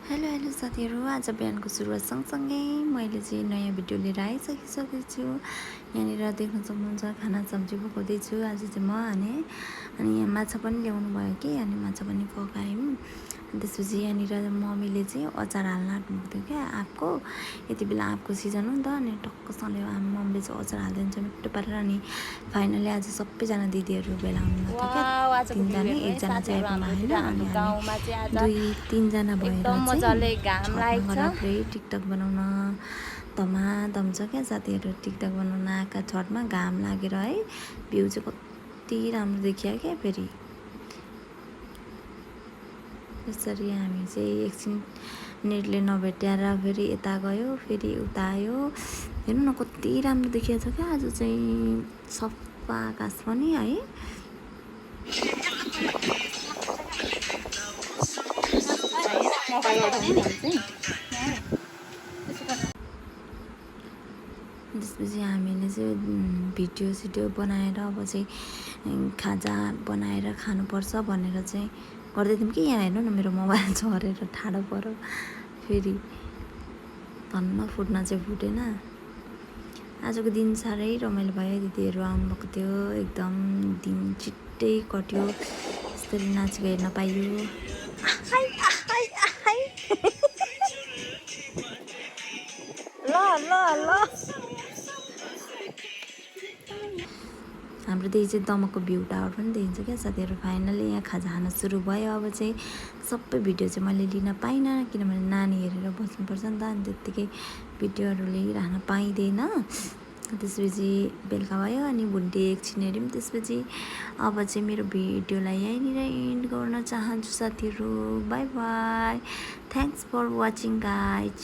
Hello hello साथीहरू, आज बिहानको सुरुवात सँगसँगै मैले चाहिँ नयाँ भिडियो लिएर आइसकिसकेको छु। यहाँनिर देख्न सक्नुहुन्छ खाना सब्जी पकाउँदैछु। आज चाहिँ म अनि यहाँ माछा पनि ल्याउनु भयो कि अनि माछा पनि पकायौँ। त्यसपछि यहाँनिर मम्मीले चाहिँ अचार हाल्न आँट्नुभएको थियो क्या आँपको। यति बेला आँपको सिजन हो नि त, अनि टक्कसँगले मम्मीले चाहिँ अचार हालिदिन्छ मिठो पारेर। अनि फाइनली आज सबैजना दिदीहरू भेला हुनुभएको थियो क्या, तिनजना, एकजना चाहिँ आइपुग्नु आएन। अनि हामी दुई तिनजना भएर मजाले घाम छतमा गएर लाग्छ। पुरै टिकटक बनाउन धमाधम छ क्या साथीहरू। टिकटक बनाउन आएका छतमा घाम लागेर है, भ्यू चाहिँ कति राम्रो देखियो क्या। फेरि यसरी हामी चाहिँ एकछिन नेटले नभेट्याएर फेरि यता गयो, फेरि उता आयो। हेर्नु न कति राम्रो देखिएको छ क्या आज चाहिँ, सफा आकाश पनि है। त्यसपछि हामीले चाहिँ भिडियो बनाएर अब चाहिँ खाजा बनाएर खानुपर्छ भनेर चाहिँ गर्दै थियौँ कि यहाँ हेर्नु न मेरो मोबाइल झरेर ठाडो पऱ्यो। फेरि धन्न फुट्न चाहिँ फुटेन। आजको दिन साह्रै रमाइलो भयो, दिदीहरू आउनुभएको थियो, एकदम दिन छिट्टै कट्यो। यसरी नाचेको हेर्न पाइयो। ल ल ल हाम्रोदेखि चाहिँ दमकको भ्यू टावर पनि देखिन्छ क्या साथीहरू। फाइनली यहाँ खाजा खान सुरु भयो। अब चाहिँ सबै भिडियो चाहिँ मैले लिन पाइनँ, किनभने नानी हेरेर बस्नुपर्छ नि त, अनि त्यत्तिकै भिडियोहरू लिइराख्न पाइँदैन। त्यसपछि बेलुका भयो अनि भुन्टे एकछिन हेऱ्यौँ। त्यसपछि अब चाहिँ मेरो भिडियोलाई यहीँनिर एन्ड गर्न चाहन्छु साथीहरू। Bye bye, thanks for watching guys.